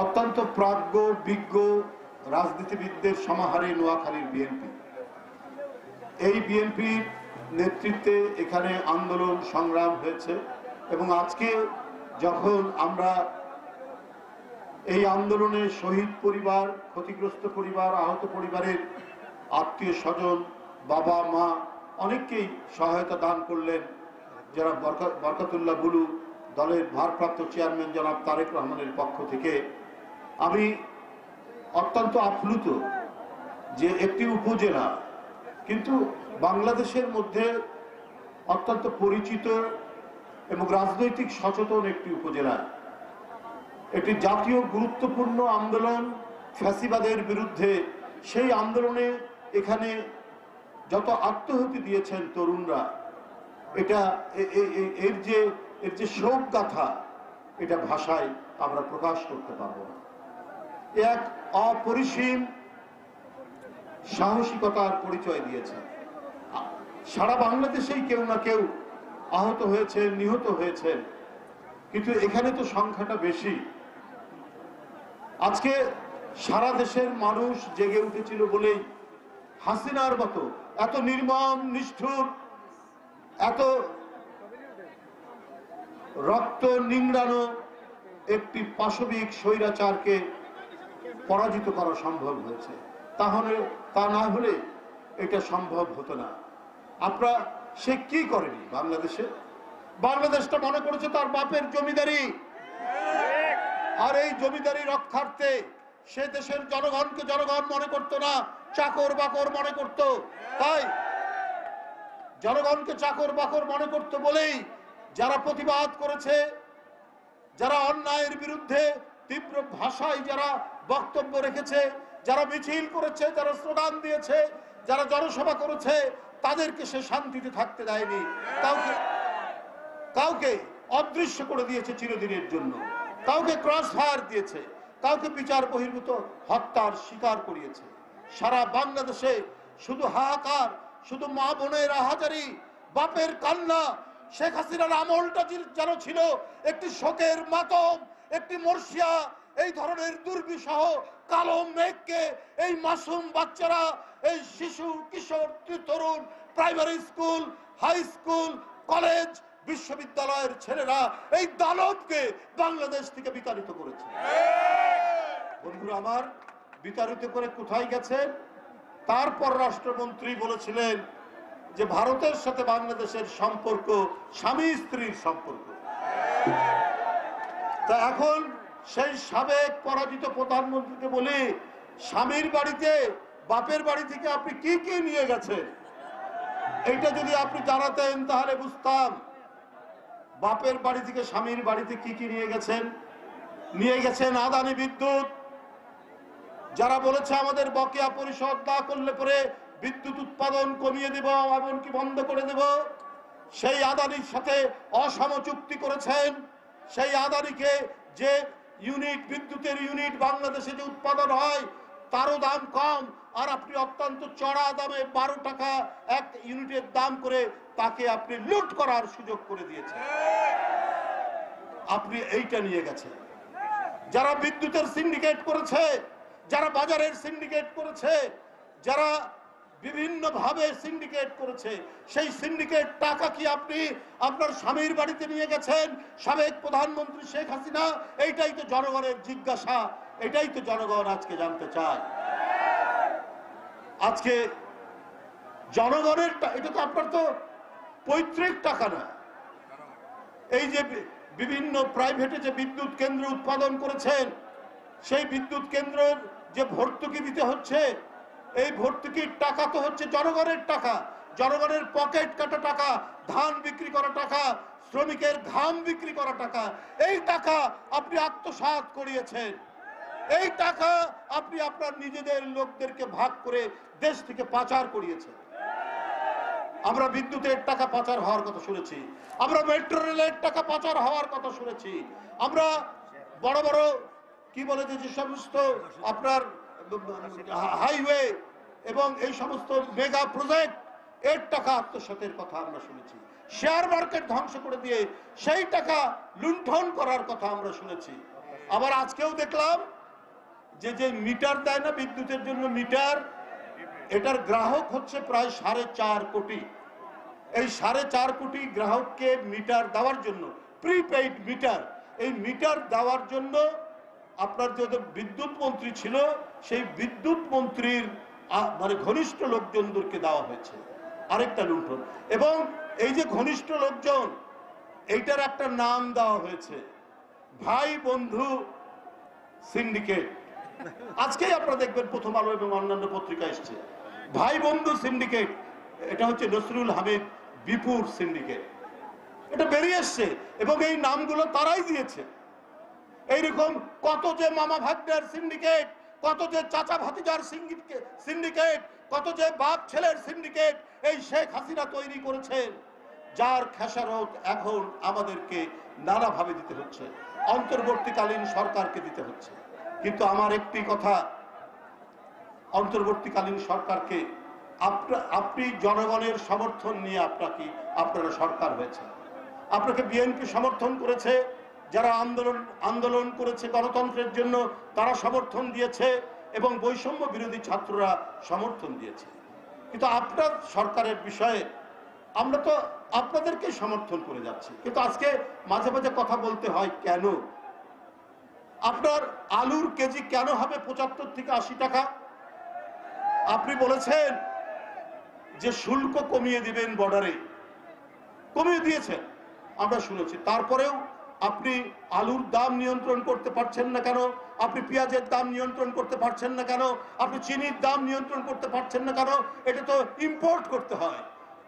অত্যন্ত প্রাজ্ঞ বিজ্ঞ রাজনীতিবিদদের সমাহারে নোয়াখালীর বিএনপি। এই বিএনপির নেতৃত্বে এখানে আন্দোলন সংগ্রাম হয়েছে এবং আজকে যখন আমরা এই আন্দোলনে শহীদ পরিবার, ক্ষতিগ্রস্ত পরিবার, আহত পরিবারের আত্মীয় স্বজন, বাবা মা অনেককেই সহায়তা দান করলেন। যারা বরকতুল্লাহ বুলু, দলের ভারপ্রাপ্ত চেয়ারম্যান জনাব তারেক রহমানের পক্ষ থেকে আমি অত্যন্ত আপ্লুত যে একটি উপজেলা কিন্তু বাংলাদেশের মধ্যে অত্যন্ত পরিচিত এবং রাজনৈতিক সচেতন একটি উপজেলা, একটি জাতীয় গুরুত্বপূর্ণ আন্দোলন ফ্যাসিবাদের বিরুদ্ধে, সেই আন্দোলনে এখানে যত আত্মহতি দিয়েছেন তরুণরা, এটা এর যে শোক গাথা, এটা ভাষায় আমরা প্রকাশ করতে পারবো না। এক অপরিসীম সাহসিকতার পরিচয় দিয়েছে। সারা বাংলাদেশেই কেউ না কেউ আহত হয়েছেন, নিহত হয়েছেন, কিন্তু এখানে তো সংখ্যাটা বেশি। আজকে সারা দেশের মানুষ জেগে উঠেছিল বলেই হাসিনার মতো এত নির্মম, নিষ্ঠুর, এত রক্ত নিংড়ানো একটি পাশবিক স্বৈরাচারকে পরাজিত করা সম্ভব হয়েছে। তা না হলে এটা সম্ভব হতো না। আপনারা সে কি করেনি বাংলাদেশটা মনে করেছে তার বাপের জমিদারি, আর এই জমিদারি রক্ষার্থে সে দেশের জনগণকে জনগণ মনে করতো না, চাকর বাকর মনে করত। তাই জনগণকে চাকর বাকর মনে করতো বলেই যারা প্রতিবাদ করেছে, যারা অন্যায়ের বিরুদ্ধে তীব্র ভাষায় যারা বক্তব্য রেখেছে, যারা মিছিল করেছে, যারা স্লোগান দিয়েছে, যারা জনসভা করেছে, তাদেরকে সে শান্তিতে থাকতে দেয়নি। কাউকে অদৃশ্য করে দিয়েছে চিরদিনের জন্য, কাউকে ক্রস ফায়ার দিয়েছে, কাউকে বিচার বহির্ভূত হত্যার শিকার করিয়েছে। সারা বাংলাদেশে শুধু হাহাকার, শুধু মা বোনের আহাজারি, বাপের কান্না। শেখ হাসিনার আমলটা যেন ছিল একটি শোকের মাতম, একটি মর্শিয়া। এই ধরনের দুর্বিষহ কালো মেঘকে এই মাসুম বাচ্চারা, এই শিশু, কিশোর, তরুণ, primary school, high school, college, বিশ্ববিদ্যালয়ের ছেলেরা এই দানবকে বাংলাদেশ থেকে বিতাড়িত করেছে। বন্ধুরা আমার, বিতাড়িত করে কোথায় গেছেন? তারপর রাষ্ট্রমন্ত্রী বলেছিলেন যে ভারতের সাথে বাংলাদেশের সম্পর্ক স্বামী স্ত্রীর সম্পর্ক। তা এখন সেই সাবেক পরাজিত প্রধানমন্ত্রীকে বলি, স্বামীর বাড়িতে, বাপের বাড়ি থেকে আপনি কি কি নিয়ে গেছেন? এইটা যদি আপনি জানাতেন তাহলে বুঝতাম। বাপের বাড়ি থেকে স্বামীর বাড়িতে কি কি নিয়ে গেছেন? নিয়ে গেছেন আদানি বিদ্যুৎ। যারা বলেছে আমাদের বকেয়া পরিশোধ না করলে পরে বিদ্যুৎ উৎপাদন কমিয়ে দেব, এমনকি বন্ধ করে দেব, সেই আদানির সাথে অসম চুক্তি করেছেন। সেই আদানিকে যে বিদ্যুতের ইউনিট বাংলাদেশে যে উৎপাদন হয় তারও দাম কম, আর আপনি অত্যন্ত চড়া দামে 12 টাকা এক ইউনিটের দাম করে তাকে আপনি লুট করার সুযোগ করে দিয়েছেন। আপনি এইটা নিয়ে গেছেন। যারা বিদ্যুতের সিন্ডিকেট করেছে, যারা বাজারের সিন্ডিকেট করেছে, যারা বিভিন্ন ভাবে সিন্ডিকেট করেছে, সেই সিন্ডিকেট টাকা কি আপনি আপনার স্বামীর বাড়িতে নিয়ে গেছেন? সাবেক প্রধানমন্ত্রী শেখ হাসিনা, এইটাই তো জনগণের জিজ্ঞাসা, এটাই তো জনগণ আজকে জানতে চায়। আজকে জনগণের এটা তো আপনার তো পৈতৃক টাকা না। এই যে বিভিন্ন প্রাইভেটে যে বিদ্যুৎ কেন্দ্র উৎপাদন করেছেন, সেই বিদ্যুৎ কেন্দ্রের যে ভর্তুকি দিতে হচ্ছে, এই ভর্তুকির টাকা তো হচ্ছে জনগণের টাকা, জনগণের পকেট কাটা টাকা, ধান বিক্রি করা টাকা, শ্রমিকের ঘাম বিক্রি করা টাকা। এই টাকা আপনি আত্মসাৎ করিয়েছেন। এই টাকা আপনি আপনার নিজেদের লোকদেরকে ভাগ করে দেশ থেকে পাচার করিয়েছেন। আমরা বিদ্যুতের টাকা পাচার হওয়ার কথা শুনেছি, আমরা মেট্রো রেলের টাকা পাচার হওয়ার কথা শুনেছি, আমরা বড় বড় কি বলে যে সমস্ত আপনার হাইওয়ে এবং এই সমস্ত মেগা প্রজেক্ট এর টাকা আত্মসাতের কথা আমরা শুনেছি। শেয়ার মার্কেট ধ্বংস করে দিয়ে সেই টাকা লুণ্ঠন করার কথা আমরা শুনেছি। আবার আজকেও দেখলাম যে যে মিটার দেয় না বিদ্যুতের জন্য মিটার, এটার গ্রাহক হচ্ছে প্রায় 4.5 কোটি। এই 4.5 কোটি গ্রাহককে মিটার দেওয়ার জন্য, প্রিপেইড মিটার, এই মিটার দেওয়ার জন্য আপনার যে বিদ্যুৎ মন্ত্রী ছিল সেই বিদ্যুৎ মন্ত্রীর মানে ঘনিষ্ঠ লোকজনদেরকে দেওয়া হয়েছে আরেকটা লুণ্ঠন। এবং এই যে ঘনিষ্ঠ লোকজন, এইটার একটা নাম দেওয়া হয়েছে ভাই বন্ধু সিন্ডিকেট। আজকেই আপনারা দেখবেন প্রথম আলো এবং অন্যান্য পত্রিকা এসছে ভাই বন্ধু সিন্ডিকেট। এটা হচ্ছে নসরুল হামিদ বিপুর সিন্ডিকেট, এটা বেরিয়ে এসছে এবং এই নামগুলো তারাই দিয়েছে। এইরকম কত যে মামা ভাগ্নের সিন্ডিকেট, কত যে চাচা ভাতিজার সিন্ডিকেট, কত যে বাপ ছেলের সিন্ডিকেট এই শেখ হাসিনা তৈরি করেছেন, যার খেসারত এখন আমাদেরকে নানাভাবে দিতে হচ্ছে, অন্তর্বর্তীকালীন সরকারকে দিতে হচ্ছে। কিন্তু আমার একটি কথা, অন্তর্বর্তীকালীন সরকারকে আপনি জনগণের সমর্থন নিয়ে আপনারা সরকার হয়েছে, আপনাকে বিএনপি সমর্থন করেছে, যারা আন্দোলন করেছে গণতন্ত্রের জন্য তারা সমর্থন দিয়েছে এবং বৈষম্য বিরোধী ছাত্ররা সমর্থন দিয়েছে। কিন্তু আপনার সরকারের বিষয়ে আমরা তো আপনাদেরকে সমর্থন করে যাচ্ছি। কিন্তু আজকে মাঝে মাঝে কথা বলতে হয় কেন? আপনার আলুর কেজি কেন হবে 75 থেকে 80 টাকা? আপনি বলেছেন যে শুল্ক কমিয়ে দিবেন, বর্ডারে কমিয়ে দিয়েছেন, আমরা শুনেছি। তারপরেও আপনি আলুর দাম নিয়ন্ত্রণ করতে পারছেন না কেন? আপনি পেঁয়াজের দাম নিয়ন্ত্রণ করতে পারছেন না কেন? আপনি চিনির দাম নিয়ন্ত্রণ করতে পারছেন না কেন? এটা তো ইম্পোর্ট করতে হয়,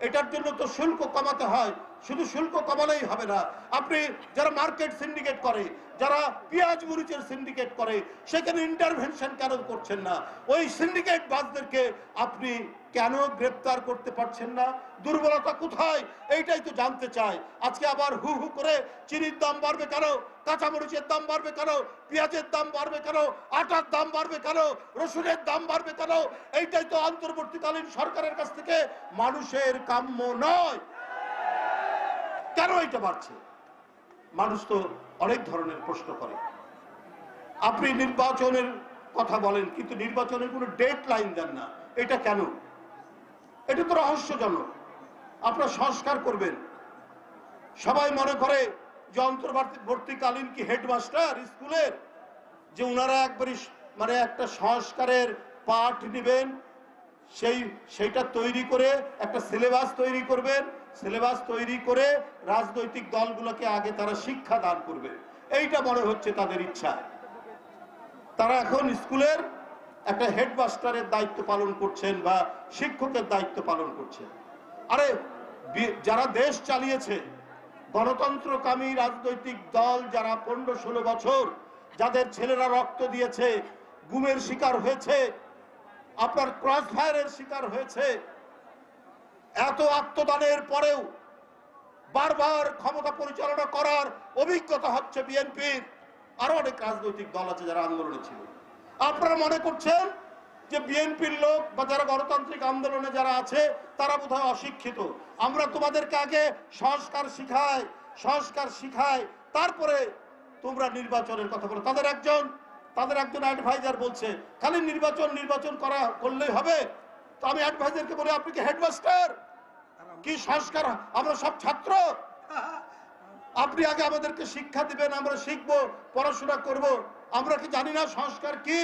এটার জন্য তো শুল্ক কমাতে হয়। শুধু শুল্ক কমালেই হবে না, আপনি যারা মার্কেট সিন্ডিকেট করে, যারা পেঁয়াজ মরিচের সিন্ডিকেট করে, সেখানে ইন্টারভেনশন কেন করছেন না? ওই সিন্ডিকেট বাসদেরকে আপনি কেন গ্রেপ্তার করতে পারছেন না? দুর্বলতা কোথায় এইটাই তো জানতে চাই। আজকে আবার হু হু করে চিনির দাম বাড়বে কেন, কাঁচামরিচের দাম বাড়বে কেন, পেঁয়াজের দাম বাড়বে কেন, আটার দাম বাড়বে কেন, রসুনের দাম বাড়বে কেন? এইটাই তো অন্তর্বর্তীকালীন সরকারের কাছ থেকে মানুষের কাম্য নয়। কেন এটা বাড়ছে? মানুষ তো অনেক ধরনের প্রশ্ন করে। আপনি নির্বাচনের কথা বলেন কিন্তু নির্বাচনের কোনো ডেট লাইন দেন না, এটা কেন? এটা তো রহস্যজনক। আপনারা সংস্কার করবেন, সবাই মনে করে যে অন্তর্বর্তীকালীন কি হেডমাস্টার স্কুলের, যে ওনারা একবারই মানে একটা সংস্কারের পাঠ নেবেন, সেইটা তৈরি করে একটা সিলেবাস তৈরি করবেন, সিলেবাস তৈরি করে রাজনৈতিক দলগুলোকে আগে তারা শিক্ষা দান করবে, এইটা মনে হচ্ছে তাদের ইচ্ছা। তারা এখন স্কুলের একটা হেডমাস্টারের দায়িত্ব পালন করছেন বা শিক্ষকের দায়িত্ব পালন করছেন। আরে যারা দেশ চালিয়েছে, গণতন্ত্রকামী রাজনৈতিক দল যারা 15-16 বছর, যাদের ছেলেরা রক্ত দিয়েছে, গুমের শিকার হয়েছে, আপনার ক্রস ফায়ারের শিকার হয়েছে, এত আত্মদানের পরেও বারবার ক্ষমতা পরিচালনা করার অভিজ্ঞতা হচ্ছে বিএনপির। আরো অনেক রাজনৈতিক দল আছে যারা আন্দোলনে ছিল। আপনারা মনে করছেন যে বিএনপির লোক বা যারা গণতান্ত্রিক আন্দোলনে যারা আছে তারা বোধহয় অশিক্ষিত। আমরা তোমাদেরকে আগে সংস্কার শিখাই, তারপরে তোমরা নির্বাচনের কথা বলো। তাদের একজন অ্যাডভাইজার বলছে খালি নির্বাচন করলেই হবে। তো আমি অ্যাডভাইজারকে বলি, আপনি কি হেডমাস্টার? কি সংস্কার? আমরা সব ছাত্র, আপনি আগে আমাদেরকে শিক্ষা দিবেন, আমরা শিখবো, পড়াশোনা করব। আমরা কি জানি না সংস্কার কি?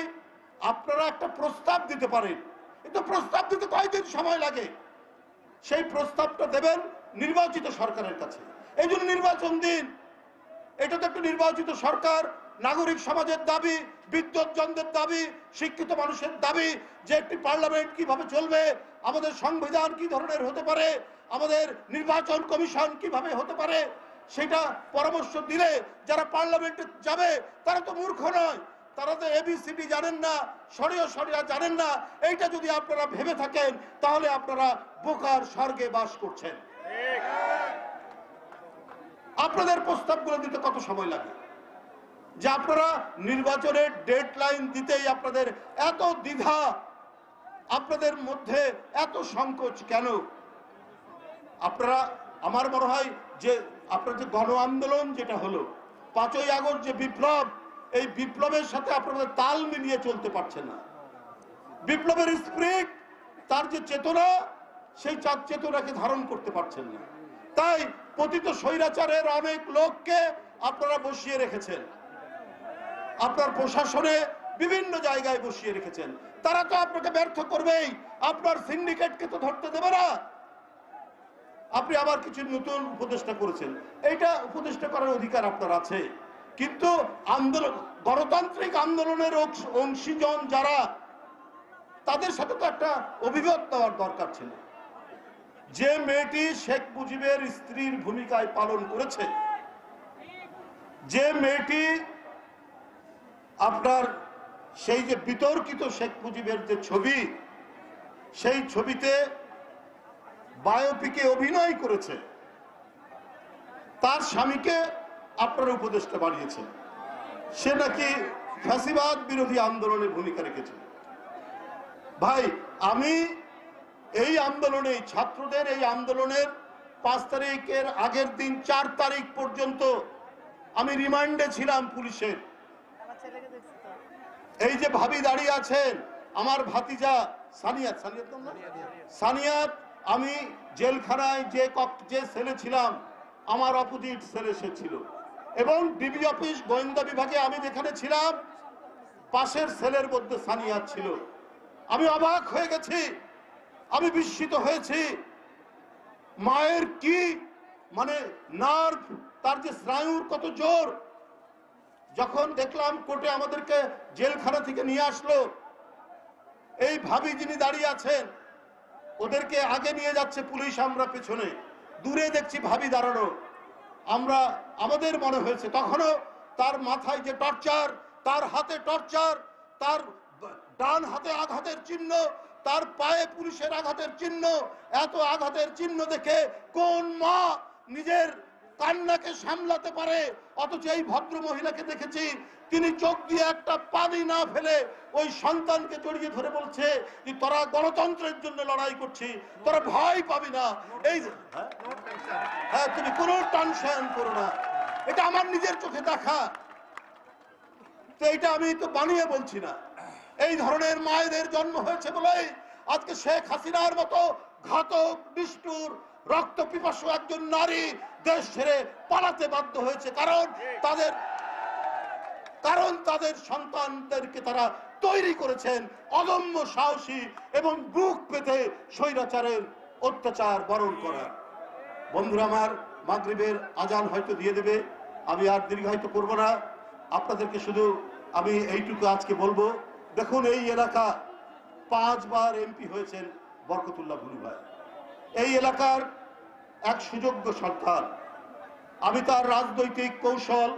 আপনারা একটা প্রস্তাব দিতে পারেন, কিন্তু প্রস্তাব দিতে কয়দিন সময় লাগে? সেই প্রস্তাবটা দেবেন নির্বাচিত সরকারের কাছে। এই জন্য নির্বাচন দিন। এটা তো একটা নির্বাচিত সরকার, নাগরিক সমাজের দাবি, বিদ্বজ্জনদের দাবি, শিক্ষিত মানুষের দাবি যে একটি পার্লামেন্ট কিভাবে চলবে, আমাদের সংবিধান কি ধরনের হতে পারে, আমাদের নির্বাচন কমিশন কিভাবে হতে পারে, সেটা পরামর্শ দিলে যারা পার্লামেন্টে যাবে তারা তো মূর্খ নয়, তারা তো এবিসিডি জানেন না, সরিয়া জানেন না। এইটা যদি আপনারা ভেবে থাকেন তাহলে আপনারা বোকার স্বর্গে বাস করছেন। আপনাদের প্রস্তাবগুলো দিতে কত সময় লাগে? যে আপনারা নির্বাচনের ডেডলাইন দিতেই আপনাদের এত দ্বিধা, আপনাদের মধ্যে এত সংকোচ কেন? আপনারা, আমার মনে হয় যে আপনার যে গণ আন্দোলন যেটা হলো, 5ই আগস্ট যে বিপ্লব, এই বিপ্লবের সাথে আপনাদের তাল মিলিয়ে চলতে পারছেন না। বিপ্লবের স্পিরিট, তার যে চেতনা, সেই চেতনাকে ধারণ করতে পারছেন না। তাই পতিত স্বৈরাচারের অনেক লোককে আপনারা বসিয়ে রেখেছেন, আপনার প্রশাসনে বিভিন্ন জায়গায় বসিয়ে রেখেছেন। তারা তো আপনাকে ব্যর্থ করবেই, আপনার সিন্ডিকেটকে তো ধরতে দেবে না। আপনি আবার কিছু নতুন উপদেষ্টা করেছেন, এইটা উপদেষ্টা করার অধিকার আপনার আছে, কিন্তু আন্দোলন, গণতান্ত্রিক আন্দোলনের অংশীজন যারা, তাদের সাথে তো একটা অভিমত দেওয়ার দরকার ছিল। যে মেয়েটি শেখ মুজিবের স্ত্রীর ভূমিকায় পালন করেছে, যে মেয়েটি আপনার সেই যে বিতর্কিত শেখ মুজিবের যে ছবি, সেই ছবিতে বায়োপিকে অভিনয় করেছে, তার স্বামীকে আপনারা উপদেষ্টা বানিয়েছেন। সে নাকি ফ্যাসিবাদ বিরোধী আন্দোলনে ভূমিকা রেখেছে। ভাই, আমি এই আন্দোলনে, ছাত্রদের এই আন্দোলনের 5 তারিখের আগের দিন 4 তারিখ পর্যন্ত আমি রিমান্ডে ছিলাম পুলিশের। এই যে ভাবি দাঁড়িয়ে আছেন, আমার ভাতিজা সানিয়াত, সানিয়াত, আমি জেলখানায় যে সেলে ছিলাম, আমার অপোজিট সেলে সে ছিল, এবং ডিবি অফিস গোয়েন্দা বিভাগে আমি যেখানে ছিলাম, পাশের সেলের মধ্যে সানিয়াত ছিল। আমি অবাক হয়ে গেছি, আমি বিস্মিত হয়েছি। মায়ের কি মানে নার্ভ, তার যে স্নায়ুর কত জোর। যখন দেখলাম কোর্টে আমাদেরকে জেলখানা থেকে নিয়ে আসলো, এই ভাবি যিনি দাঁড়িয়ে আছেন, ওদেরকে আগে নিয়ে যাচ্ছে পুলিশ, আমরা পেছনে, দূরে দেখছি ভাবি দাঁড়ানো। আমাদের মনে হয়েছে তখনও তার মাথায় যে টর্চার, তার হাতে টর্চার, তার ডান হাতে আঘাতের চিহ্ন, তার পায়ে পুলিশের আঘাতের চিহ্ন, এত আঘাতের চিহ্ন দেখে কোন মা নিজের কান্নাকে সামলাতে পারে? অথচ এই ভদ্র মহিলাকে দেখেছি, তিনি চোখ দিয়ে একটা পানি না ফেলে ওই সন্তানকে জড়িয়ে ধরে বলছে যে তোরা গণতন্ত্রের জন্য লড়াই করছি, তোরা ভয় পাবি না, এই হ্যাঁ তুমি কোনো টেনশন করো না। এটা আমার নিজের চোখে দেখা, তো এটা আমি তো বানিয়ে বলছি না। এই ধরনের মায়েদের জন্ম হয়েছে বলে আজকে শেখ হাসিনার মতো ঘাতক, নিষ্ঠুর, রক্ত পিপাসু একজন নারী দেশ ছেড়ে পালাতে বাধ্য হয়েছে। কারণ তাদের সন্তানদেরকে তারা তৈরি করেছেন অদম্য সাহসী এবং বুক পেতে স্বৈরাচারের অত্যাচার বরণ করা। বন্ধুরা আমার, মাগরিবের আজান হয়তো দিয়ে দেবে, আমি আর দীর্ঘায়িত করব না। আপনাদেরকে শুধু আমি এইটুকু আজকে বলবো, দেখুন এই এলাকা 5 বার এমপি হয়েছেন বরকতুল্লাহ ভুলু ভাই, এই এলাকার এক সুযোগ্য সন্তান। আমি তার রাজনৈতিক কৌশল,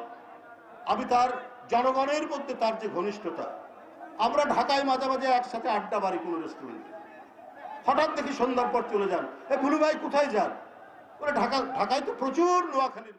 আমি তার জনগণের মধ্যে তার যে ঘনিষ্ঠতা, আমরা ঢাকায় মাঝে মাঝে একসাথে আড্ডা মারি কোনো রেস্টুরেন্টে, হঠাৎ দেখি সন্ধ্যার পর চলে যান, ভুলু ভাই কোথায় যান? ঢাকায় তো প্রচুর নোয়াখালীর